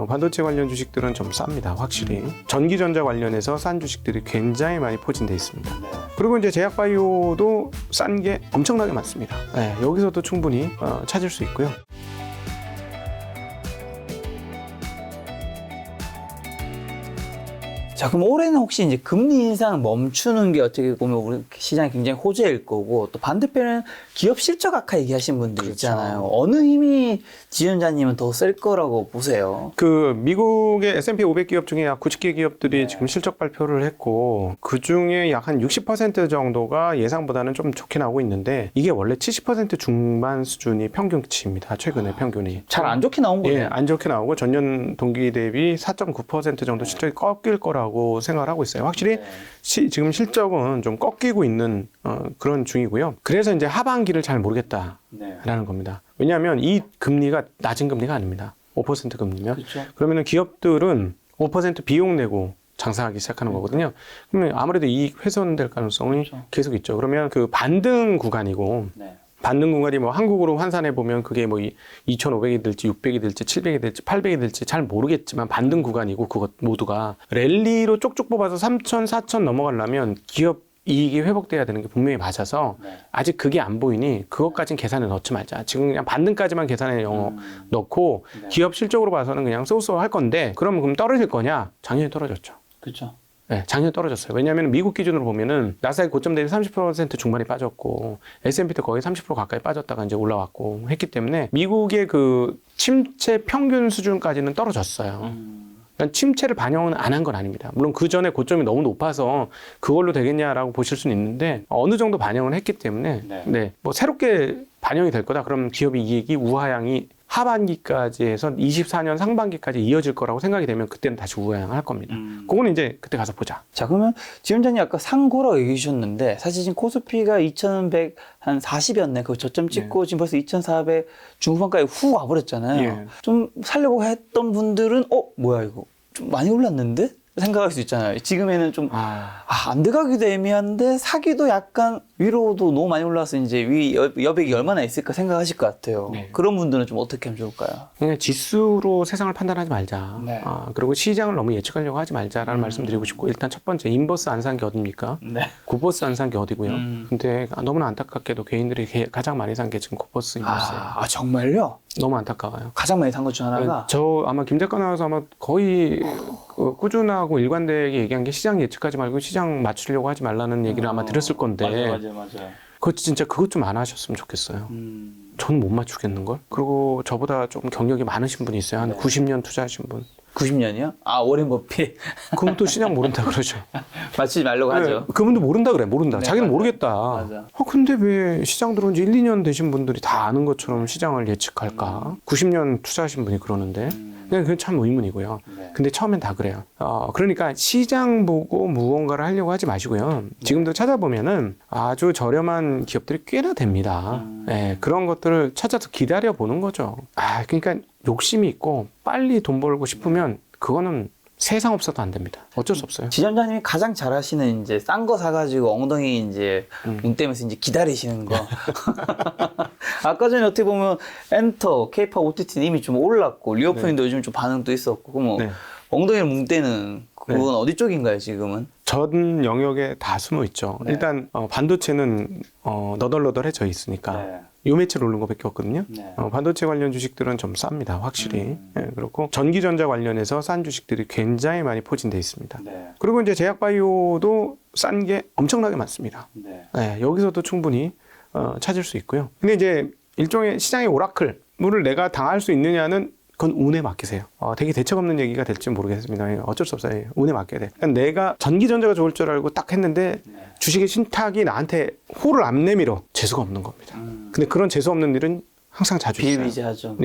반도체 관련 주식들은 좀 쌉니다. 확실히. 전기전자 관련해서 싼 주식들이 굉장히 많이 포진돼 있습니다. 그리고 이제 제약바이오도 싼 게 엄청나게 많습니다. 네, 여기서도 충분히 찾을 수 있고요. 자, 그럼 올해는 혹시 이제 금리 인상 멈추는 게 어떻게 보면 우리 시장이 굉장히 호재일 거고, 또 반대편은 기업 실적 악화 얘기하신 분들 그렇죠. 있잖아요. 어느 힘이 지원자님은 더 셀 거라고 보세요? 그 미국의 S&P 500 기업 중에 약 90개 기업들이 지금 실적 발표를 했고, 그 중에 약 한 60% 정도가 예상보다는 좀 좋게 나오고 있는데, 이게 원래 70% 중반 수준이 평균치입니다. 최근에 평균이. 잘 안 좋게 나온 거예요. 예, 안 좋게 나오고 전년 동기 대비 4.9% 정도 실적이 꺾일 거라고 생각을 하고 있어요. 확실히 지금 실적은 좀 꺾이고 있는 그런 중이고요. 그래서 이제 하반기를 잘 모르겠다라는 겁니다. 왜냐하면 이 금리가 낮은 금리가 아닙니다. 5% 금리면. 그렇죠. 그러면 기업들은 5% 비용 내고 장사하기 시작하는 거거든요. 그러면 아무래도 이익 훼손될 가능성이 계속 있죠. 그러면 그 반등 구간이고, 반등 구간이 뭐 한국으로 환산해 보면 그게 뭐 2,500이 될지 600이 될지 700이 될지 800이 될지 잘 모르겠지만 반등 구간이고, 그것 모두가 랠리로 쪽쪽 뽑아서 3,000, 4,000 넘어가려면 기업 이익이 회복돼야 되는 게 분명히 맞아서 아직 그게 안 보이니 그것까진 계산에 넣지 말자. 지금 그냥 반등까지만 계산에 넣고 기업 실적으로 봐서는 그냥 쏘쏘 할 건데, 그럼 떨어질 거냐? 작년에 떨어졌죠. 그렇죠. 네, 작년에 떨어졌어요. 왜냐하면 미국 기준으로 보면은 나스닥 고점 대비 30% 중반이 빠졌고 S&P도 거의 30% 가까이 빠졌다가 이제 올라왔고 했기 때문에 미국의 그 침체 평균 수준까지는 떨어졌어요. 그러니까 침체를 반영은 안 한 건 아닙니다. 물론 그 전에 고점이 너무 높아서 그걸로 되겠냐라고 보실 수는 있는데, 어느 정도 반영을 했기 때문에 뭐 새롭게 반영이 될 거다. 그럼 기업의 이익이 우하향이 하반기까지 해서 24년 상반기까지 이어질 거라고 생각이 되면 그때는 다시 우하향할 겁니다. 그거는 이제 그때 가서 보자. 자, 그러면 지원자님 아까 상고라고 얘기해 주셨는데, 사실 지금 코스피가 2,140이었네. 그 저점 찍고 지금 벌써 2,400 중후반까지 훅 와버렸잖아요. 예. 좀 살려고 했던 분들은 뭐야 이거 좀 많이 올랐는데? 생각할 수 있잖아요. 지금에는 좀 안 들어가기도 애매한데 사기도 약간 위로도 너무 많이 올라서 이제 여백이 얼마나 있을까 생각하실 것 같아요. 그런 분들은 좀 어떻게 하면 좋을까요? 그냥 지수로 세상을 판단하지 말자. 그리고 시장을 너무 예측하려고 하지 말자라는 말씀 드리고 싶고, 일단 첫 번째, 인버스 안 산 게 어딥니까? 굿버스 안 산 게 어디고요? 근데 너무나 안타깝게도 개인들이 가장 많이 산 게 지금 굿버스 인버스예요. 정말요? 너무 안타까워요. 가장 많이 산 것 중 하나가? 저 아마 김 작가 나와서 아마 거의 꾸준하고 일관되게 얘기한 게, 시장 예측하지 말고 시장 맞추려고 하지 말라는 얘기를 아마 드렸을 건데, 맞아요. 그거 진짜 그것 좀 안 하셨으면 좋겠어요. 저는 못 맞추겠는걸? 그리고 저보다 좀 경력이 많으신 분이 있어요. 한 90년 투자하신 분. 90년이요? 워렌 버핏. 그분도 시장 모른다 그러죠. 맞추지 말라고 하죠. 그분도 모른다 그래. 모른다. 자기는 맞아요. 모르겠다. 맞아. 근데 왜 시장 들어온 지 1, 2년 되신 분들이 다 아는 것처럼 시장을 예측할까? 90년 투자하신 분이 그러는데. 그게 참 의문이고요. 근데 처음엔 다 그래요. 그러니까 시장 보고 무언가를 하려고 하지 마시고요. 지금도 찾아보면은 아주 저렴한 기업들이 꽤나 됩니다. 그런 것들을 찾아서 기다려 보는 거죠. 그러니까 욕심이 있고 빨리 돈 벌고 싶으면 그거는 세상 없어도 안 됩니다. 어쩔 수 없어요. 지점장님이 가장 잘하시는 이제 싼 거 사가지고 엉덩이 이제 뭉떼면서 이제 기다리시는 거. 아까 전에 어떻게 보면 엔터, K-팝 OTT는 이미 좀 올랐고, 리오프닝도 요즘 좀 반응도 있었고, 뭐 엉덩이를 뭉떼는 그건 어디 쪽인가요 지금은? 전 영역에 다 숨어 있죠. 일단 반도체는 너덜너덜해져 있으니까 요 며칠 오른 거밖에 없거든요. 반도체 관련 주식들은 좀 쌉니다. 확실히. 그렇고 전기전자 관련해서 싼 주식들이 굉장히 많이 포진돼 있습니다. 그리고 이제 제약바이오도 싼 게 엄청나게 많습니다. 여기서도 충분히 찾을 수 있고요. 근데 이제 일종의 시장의 오라클, 물을 내가 당할 수 있느냐는 그건 운에 맡기세요. 되게 대책 없는 얘기가 될지 모르겠습니다. 어쩔 수 없어요. 운에 맡겨야 돼. 그러니까 내가 전기전자가 좋을 줄 알고 딱 했는데 주식의 신탁이 나한테 호를 안 내밀어. 재수가 없는 겁니다. 근데 그런 재수 없는 일은 항상 자주 있어요. 비일비재하죠.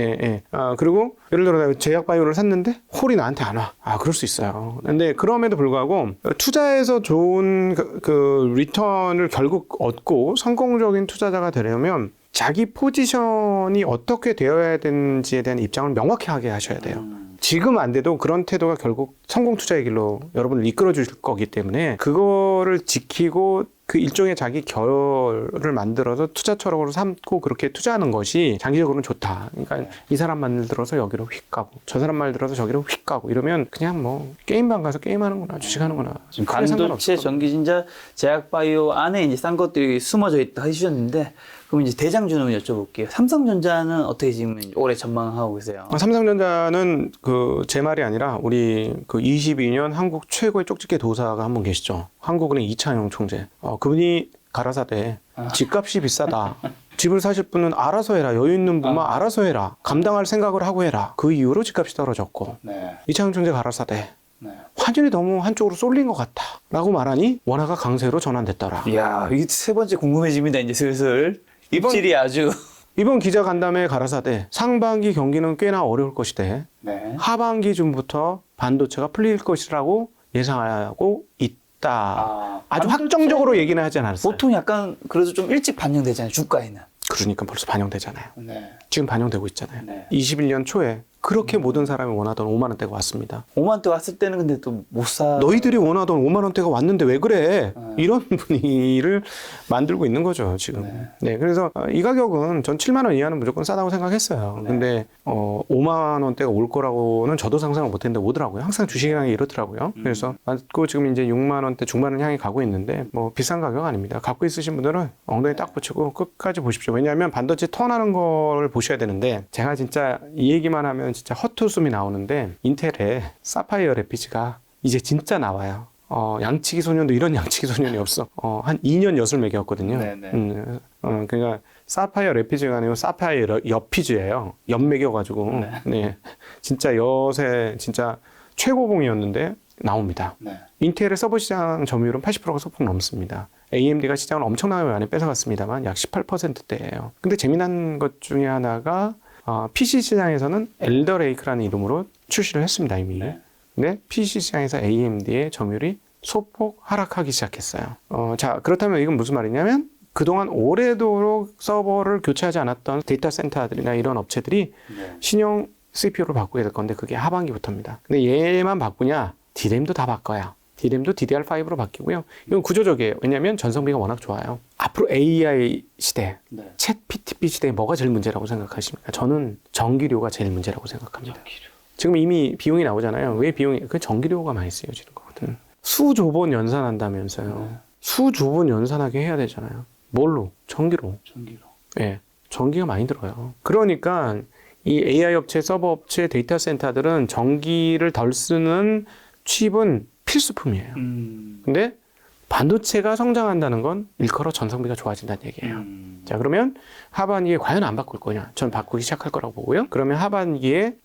그리고 예를 들어 내가 제약바이오를 샀는데 홀이 나한테 안 와. 그럴 수 있어요. 근데 그럼에도 불구하고 투자해서 좋은 그 리턴을 결국 얻고 성공적인 투자자가 되려면 자기 포지션이 어떻게 되어야 되는지에 대한 입장을 명확히 하게 하셔야 돼요. 지금 안 돼도 그런 태도가 결국 성공 투자의 길로 여러분을 이끌어 주실 거기 때문에 그거를 지키고 그 일종의 자기 결을 만들어서 투자 철학으로 삼고 그렇게 투자하는 것이 장기적으로는 좋다. 그러니까 이 사람 말 들어서 여기로 휙 가고 저 사람 말 들어서 저기로 휙 가고 이러면 그냥 뭐 게임방 가서 게임하는구나 주식하는구나. 지금 반도체, 전기전자, 제약바이오 안에 이제 싼 것들이 숨어져 있다 하셨는데 그럼 이제 대장주는 여쭤볼게요. 삼성전자는 어떻게 지금 올해 전망하고 계세요? 삼성전자는 그 제 말이 아니라 우리 그 22년 한국 최고의 쪽집게 도사가 한 분 계시죠. 한국은행 이창용 총재. 그분이 가라사대 집값이 비싸다. 집을 사실 분은 알아서 해라. 여유 있는 분만 알아서 해라. 감당할 생각을 하고 해라. 그 이후로 집값이 떨어졌고 이창용 총재 가라사대. 화질이 너무 한쪽으로 쏠린 것 같다. 라고 말하니 원화가 강세로 전환됐더라. 이야, 이게 세 번째 궁금해집니다. 이제 슬슬. 입질이 아주. 이번 기자 간담회 가라사대 상반기 경기는 꽤나 어려울 것이대. 하반기 쯤부터 반도체가 풀릴 것이라고 예상하고 있다. 아주 확정적으로 얘기는 하지 않았어요. 보통 약간 그래도 좀 일찍 반영되잖아요. 주가에는. 그러니까 벌써 반영되잖아요. 지금 반영되고 있잖아요. 21년 초에 그렇게 모든 사람이 원하던 5만 원대가 왔습니다. 5만 원대 왔을 때는 근데 또 못 사. 너희들이 원하던 5만 원대가 왔는데 왜 그래? 이런 분위기를 만들고 있는 거죠, 지금. 네, 그래서 이 가격은 전 7만 원 이하는 무조건 싸다고 생각했어요. 근데 5만 원대가 올 거라고는 저도 상상을 못 했는데 오더라고요. 항상 주식이라는 게 이렇더라고요. 그래서 맞고 지금 이제 6만 원대 중반을 향해 가고 있는데 뭐 비싼 가격 아닙니다. 갖고 있으신 분들은 엉덩이 딱 붙이고 끝까지 보십시오. 왜냐하면 반도체 턴하는 걸 보셔야 되는데 제가 진짜 이 얘기만 하면 진짜 헛웃음이 나오는데 인텔의 사파이어 레피지가 이제 진짜 나와요. 양치기 소년도 이런 양치기 소년이 없어. 한 2년 엿을 매겼거든요. 그러니까 사파이어 레피지가 아니고 사파이어 엿피즈예요. 엿 매겨가지고 네. 진짜 엿의 진짜 최고봉이었는데 나옵니다. 인텔의 서버 시장 점유율은 80%가 소폭 넘습니다. AMD가 시장을 엄청나게 많이 뺏어갔습니다만 약 18%대예요. 근데 재미난 것 중에 하나가 PC 시장에서는 엘더레이크라는 이름으로 출시를 했습니다, 이미. 근데 PC 시장에서 AMD의 점유율이 소폭 하락하기 시작했어요. 자, 그렇다면 이건 무슨 말이냐면 그동안 오래도록 서버를 교체하지 않았던 데이터 센터들이나 이런 업체들이 신형 CPU를 바꾸게 될 건데 그게 하반기부터입니다. 근데 얘만 바꾸냐? D램도 다 바꿔요. D램도 DDR5로 바뀌고요. 이건 구조적이에요. 왜냐하면 전성비가 워낙 좋아요. 앞으로 AI 시대, 챗 PTP 시대에 뭐가 제일 문제라고 생각하십니까? 저는 전기료가 제일 문제라고 생각합니다. 지금 이미 비용이 나오잖아요. 왜 비용이? 그 전기료가 많이 쓰여지는 거거든. 수조번 연산한다면서요. 수조번 연산하게 해야 되잖아요. 뭘로? 전기로. 예, 전기가 많이 들어요. 그러니까 이 AI 업체, 서버 업체, 데이터 센터들은 전기를 덜 쓰는 칩은 필수품이에요. 근데 반도체가 성장한다는 건 일컬어 전성비가 좋아진다는 얘기예요. 자, 그러면 하반기에 과연 안 바꿀 거냐? 전 바꾸기 시작할 거라고 보고요. 그러면 하반기에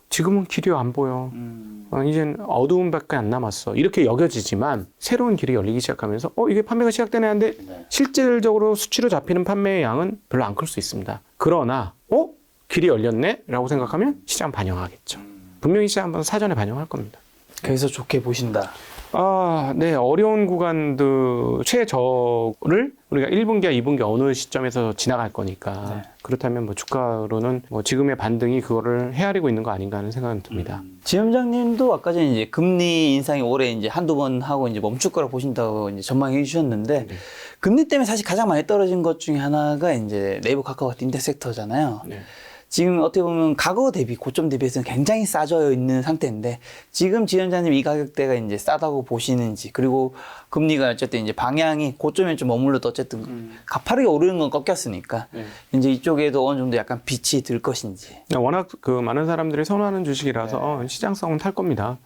지금은 길이 안 보여. 이젠 어두움밖에 안 남았어. 이렇게 여겨지지만 새로운 길이 열리기 시작하면서 이게 판매가 시작되네 하는데 실질적으로 수치로 잡히는 판매의 양은 별로 안 클 수 있습니다. 그러나 길이 열렸네? 라고 생각하면 시장 반영하겠죠. 분명히 시장 한번 사전에 반영할 겁니다. 그래서 좋게 보신다. 네. 어려운 구간들 최저를 우리가 1분기와 2분기 어느 시점에서 지나갈 거니까 그렇다면 뭐 주가로는 뭐 지금의 반등이 그거를 헤아리고 있는 거 아닌가 하는 생각은 듭니다. 지점장님도 아까 전에 이제 금리 인상이 올해 이제 한두 번 하고 이제 멈출 거라고 보신다고 이제 전망해 주셨는데 금리 때문에 사실 가장 많이 떨어진 것 중에 하나가 이제 네이버, 카카오 같은 인터넷 섹터잖아요. 지금 어떻게 보면 과거 대비, 고점 대비해서는 굉장히 싸져 있는 상태인데 지금 지점장님 이 가격대가 이제 싸다고 보시는지 그리고 금리가 어쨌든 이제 방향이 고점에 좀 머물러도 어쨌든 가파르게 오르는 건 꺾였으니까 이제 이쪽에도 어느 정도 약간 빛이 들 것인지. 워낙 그 많은 사람들이 선호하는 주식이라서 시장성은 탈 겁니다.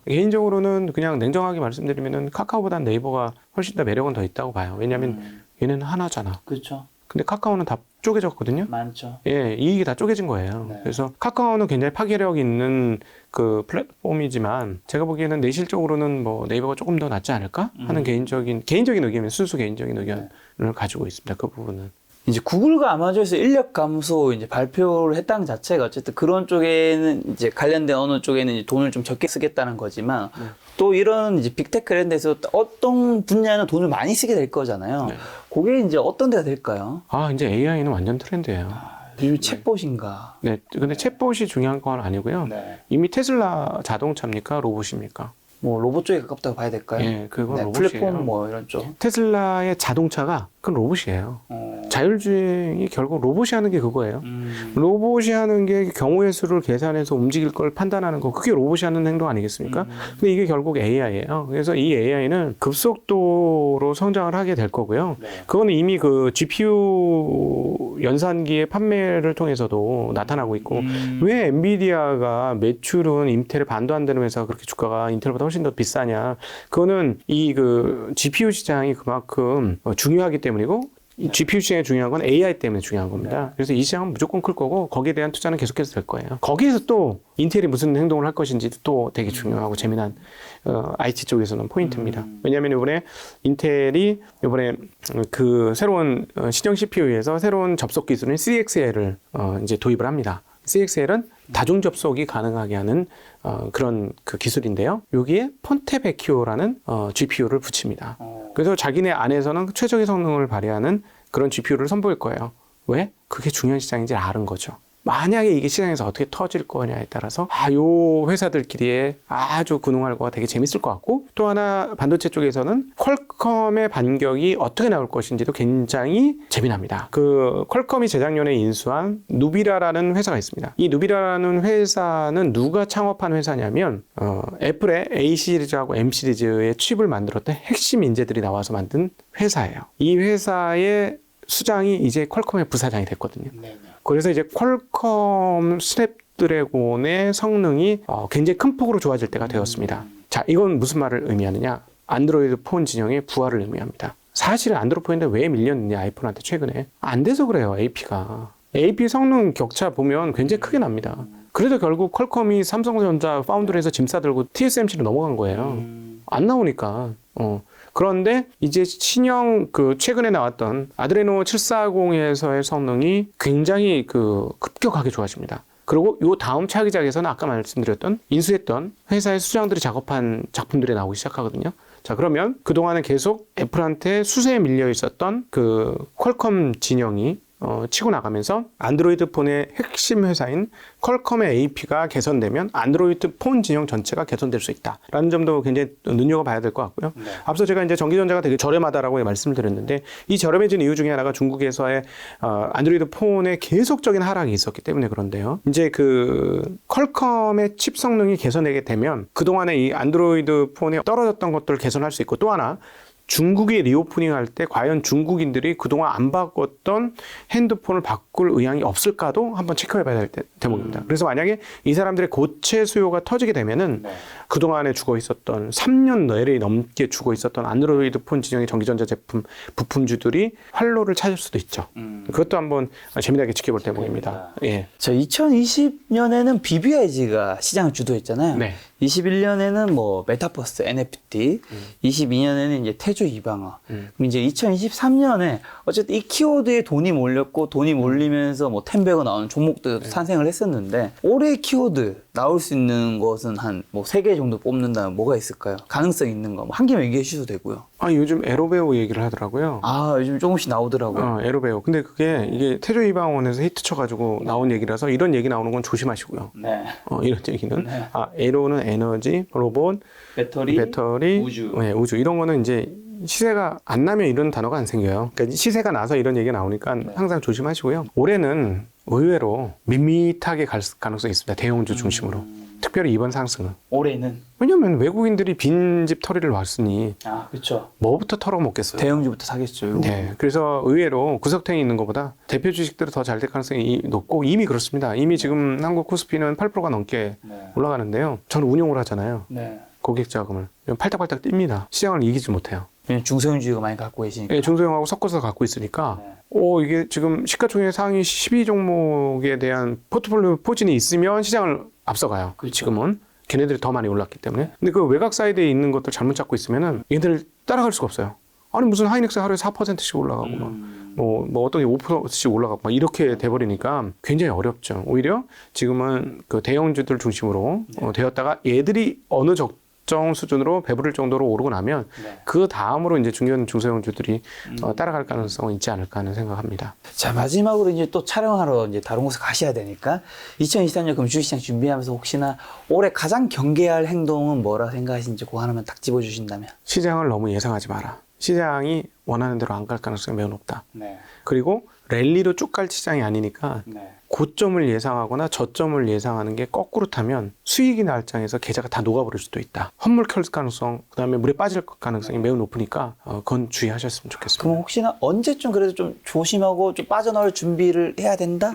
개인적으로는 그냥 냉정하게 말씀드리면은 카카오보다는 네이버가 훨씬 더 매력은 더 있다고 봐요. 왜냐하면 얘는 하나잖아. 그렇죠. 근데 카카오는 다 쪼개졌거든요. 많죠. 예, 이익이 다 쪼개진 거예요. 그래서 카카오는 굉장히 파괴력 있는 그 플랫폼이지만 제가 보기에는 내실적으로는 뭐 네이버가 조금 더 낫지 않을까 하는 개인적인 의견이 순수 개인적인 의견을 가지고 있습니다. 그 부분은. 이제 구글과 아마존에서 인력 감소 이제 발표를 했다는 자체가 어쨌든 그런 쪽에는 이제 관련된 어느 쪽에는 이제 돈을 좀 적게 쓰겠다는 거지만 또 이런 이제 빅테크 관련돼서 어떤 분야는 돈을 많이 쓰게 될 거잖아요. 그게 이제 어떤 데가 될까요? 이제 AI는 완전 트렌드예요. 요즘 챗봇인가? 네, 근데 챗봇이 중요한 건 아니고요. 이미 테슬라 자동차입니까? 로봇입니까? 뭐 로봇 쪽에 가깝다고 봐야 될까요? 예, 그건 네, 로봇이에요. 플랫폼 뭐 이런 쪽. 테슬라의 자동차가 그건 로봇이에요. 자율주행이 결국 로봇이 하는 게 그거예요. 로봇이 하는 게 경우의 수를 계산해서 움직일 걸 판단하는 거, 그게 로봇이 하는 행동 아니겠습니까? 근데 이게 결국 AI예요. 그래서 이 AI는 급속도로 성장을 하게 될 거고요. 네. 그거는 이미 그 GPU 연산기의 판매를 통해서도 나타나고 있고, 왜 엔비디아가 매출은 인텔에 반도 안 되는 회사가 그렇게 주가가 인텔보다 훨씬 더 비싸냐? 그거는 이 그 GPU 시장이 그만큼 중요하기 때문이고, 이 GPU 시장이 중요한 건 AI 때문에 중요한 겁니다. 그래서 이 시장은 무조건 클 거고, 거기에 대한 투자는 계속해서 될 거예요. 거기에서 또 인텔이 무슨 행동을 할 것인지도 또 되게 중요하고 재미난 IT 쪽에서는 포인트입니다. 왜냐하면 이번에 인텔이 이번에 그 새로운 신형 CPU에서 새로운 접속 기술인 CXL을 이제 도입을 합니다. CXL은 다중 접속이 가능하게 하는 그런 그 기술인데요. 여기에 폰테베키오라는 GPU를 붙입니다. 그래서 자기네 안에서는 최적의 성능을 발휘하는 그런 GPU를 선보일 거예요. 왜? 그게 중요한 시장인지 아는 거죠. 만약에 이게 시장에서 어떻게 터질 거냐에 따라서 요 회사들끼리의 아주 근홍할거가 되게 재밌을 것 같고, 또 하나 반도체 쪽에서는 퀄컴의 반격이 어떻게 나올 것인지도 굉장히 재미납니다. 그 퀄컴이 재작년에 인수한 누비라라는 회사가 있습니다. 이 누비라라는 회사는 누가 창업한 회사냐면 애플의 A 시리즈하고 M 시리즈의 칩을 만들었던 핵심 인재들이 나와서 만든 회사예요. 이 회사의 수장이 이제 퀄컴의 부사장이 됐거든요. 그래서 이제 퀄컴 스냅드래곤의 성능이 굉장히 큰 폭으로 좋아질 때가 되었습니다. 자, 이건 무슨 말을 의미하느냐? 안드로이드 폰 진영의 부활을 의미합니다. 사실은 안드로이드 폰인데 왜 밀렸느냐, 아이폰한테 최근에. 안 돼서 그래요, AP가. AP 성능 격차 보면 굉장히 크게 납니다. 그래도 결국 퀄컴이 삼성전자 파운드리에서 짐 싸들고 TSMC로 넘어간 거예요. 안 나오니까. 그런데 이제 신형 그 최근에 나왔던 아드레노 740에서의 성능이 굉장히 그 급격하게 좋아집니다. 그리고 요 다음 차기작에서는 아까 말씀드렸던 인수했던 회사의 수장들이 작업한 작품들이 나오기 시작하거든요. 자, 그러면 그동안은 계속 애플한테 수세에 밀려 있었던 그 퀄컴 진영이 치고 나가면서 안드로이드 폰의 핵심 회사인 퀄컴의 AP가 개선되면 안드로이드 폰 진영 전체가 개선될 수 있다라는 점도 굉장히 눈여겨봐야 될 것 같고요. 네. 앞서 제가 이제 전기전자가 되게 저렴하다라고 말씀을 드렸는데, 이 저렴해진 이유 중에 하나가 중국에서의 안드로이드 폰의 계속적인 하락이 있었기 때문에 그런데요. 이제 그 퀄컴의 칩 성능이 개선되게 되면 그동안에 이 안드로이드 폰에 떨어졌던 것들을 개선할 수 있고, 또 하나 중국이 리오프닝 할 때 과연 중국인들이 그동안 안 바꿨던 핸드폰을 바꿀 의향이 없을까도 한번 체크해봐야 될 대목입니다. 그래서 만약에 이 사람들의 고체 수요가 터지게 되면은 그동안에 죽어 있었던 3년 내리 넘게 죽어 있었던 안드로이드 폰 진영의 전기전자 제품 부품주들이 활로를 찾을 수도 있죠. 그것도 한번 재미나게 지켜볼 대목입니다. 예. 저 2020년에는 BBIG가 시장을 주도했잖아요. 네. 21년에는 뭐 메타버스, NFT, 22년에는 이제 태조 이방어. 그럼 이제 2023년에 어쨌든 이 키워드에 돈이 몰렸고, 돈이 몰리면서 뭐 텐베거 나오는 종목도 탄생을 했었는데, 올해 키워드 나올 수 있는 것은 한 뭐 3개 정도 뽑는다면 뭐가 있을까요? 가능성 있는 거. 뭐 한 개만 얘기해 주셔도 되고요. 요즘 에로베오 얘기를 하더라고요. 아, 요즘 조금씩 나오더라고요. 에로베오. 근데 그게 이게 태조 이방원에서 히트 쳐가지고 나온 얘기라서 이런 얘기 나오는 건 조심하시고요. 네. 이런 얘기는. 에로는 에너지, 로봇, 배터리, 우주. 네, 우주. 이런 거는 이제 시세가 안 나면 이런 단어가 안 생겨요. 그러니까 시세가 나서 이런 얘기가 나오니까 항상 조심하시고요. 올해는 의외로 밋밋하게 갈 가능성이 있습니다. 대형주 중심으로. 특별히 이번 상승은. 올해는? 왜냐면 외국인들이 빈집 털이를 왔으니 아, 그렇죠. 뭐부터 털어먹겠어요. 대형주부터 사겠죠. 네, 그래서 의외로 구석탱이 있는 것보다 대표 주식들이 더 잘 될 가능성이 높고, 이미 그렇습니다. 이미 지금 한국 코스피는 8%가 넘게 올라가는데요. 저는 운용을 하잖아요. 고객 자금을. 팔딱팔딱 뜁니다. 시장을 이기지 못해요. 중소형주가 많이 갖고 계시니까. 네, 중소형하고 섞어서 갖고 있으니까 이게 지금 시가총액 상위 12종목에 대한 포트폴리오 포진이 있으면 시장을 앞서가요. 그렇죠. 지금은 걔네들이 더 많이 올랐기 때문에. 근데 그 외곽 사이드에 있는 것들 잘못 잡고 있으면은 얘들 따라갈 수가 없어요. 아니 무슨 하이닉스 하루에 4%씩 올라가고 뭐 어떤 게 5%씩 올라가고 막 이렇게 돼버리니까 굉장히 어렵죠. 오히려 지금은 그 대형주들 중심으로 되었다가 얘들이 어느 적정 수준으로 배부를 정도로 오르고 나면 그 다음으로 이제 중견 중소형주들이 따라갈 가능성은 있지 않을까 하는 생각합니다. 자, 마지막으로 이제 또 촬영하러 이제 다른 곳에 가셔야 되니까 2023년 그럼 주식시장 준비하면서 혹시나 올해 가장 경계할 행동은 뭐라 생각하시는지 그거 하나만 딱 집어주신다면. 시장을 너무 예상하지 마라. 시장이 원하는 대로 안 갈 가능성이 매우 높다. 네. 그리고 랠리로 쭉 갈 시장이 아니니까 네. 고점을 예상하거나 저점을 예상하는 게 거꾸로 타면 수익이 날 장에서 계좌가 다 녹아버릴 수도 있다. 헛물 켤 가능성, 그다음에 물에 빠질 가능성이 매우 높으니까 그건 주의하셨으면 좋겠습니다. 그럼 혹시나 언제쯤 그래도 좀 조심하고 좀 빠져나올 준비를 해야 된다?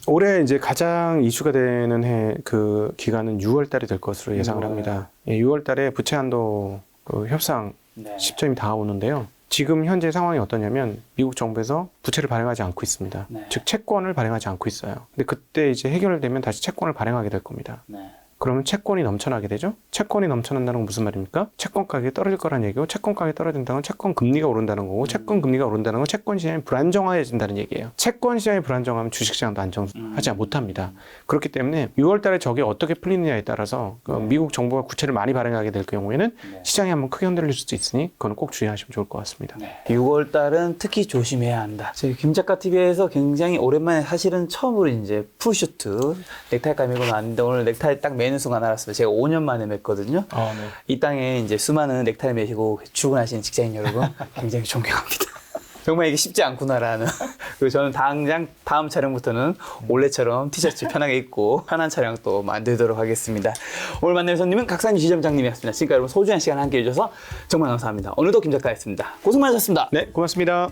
올해 이제 가장 이슈가 되는 그 기간은 6월 달이 될 것으로 예상을 합니다. 6월 달에 부채 한도 그 협상 네. 시점이 다가오는데요. 지금 현재 상황이 어떠냐면 미국 정부에서 부채를 발행하지 않고 있습니다. 네. 즉 채권을 발행하지 않고 있어요. 근데 그때 이제 해결되면 다시 채권을 발행하게 될 겁니다. 네. 그러면 채권이 넘쳐나게 되죠. 채권이 넘쳐난다는 건 무슨 말입니까? 채권 가격이 떨어질 거란 얘기고, 채권 가격이 떨어진다는 건 채권 금리가 오른다는 거고, 채권 금리가 오른다는 건 채권 시장이 불안정해진다는 얘기예요. 채권 시장이 불안정하면 주식 시장도 안정하지 못합니다. 그렇기 때문에 6월 달에 저게 어떻게 풀리느냐에 따라서 미국 정부가 구체를 많이 발행하게 될 경우에는 시장이 한번 크게 흔들릴 수도 있으니 그건 꼭 주의하시면 좋을 것 같습니다. 6월 달은 특히 조심해야 한다. 저희 김작가 TV에서 굉장히 오랜만에 사실은 처음으로 이제 풀슈트 넥타이까지 메고 나왔는데 오늘 넥타이 딱 매는 순간 알았어요. 제가 5년 만에 맸거든요. 네. 이 땅에 이제 수많은 넥타이 매시고 출근하시는 직장인 여러분 굉장히 존경합니다. 정말 이게 쉽지 않구나라는. 그리고 저는 당장 다음 촬영부터는 원래처럼 티셔츠 편하게 입고 편한 촬영 또 만들도록 하겠습니다. 오늘 만난 손님은 각산유 지점장님이었습니다. 지금까지 여러분 소중한 시간 함께 해주셔서 정말 감사합니다. 오늘도 김 작가였습니다. 고생 많으셨습니다. 네, 고맙습니다.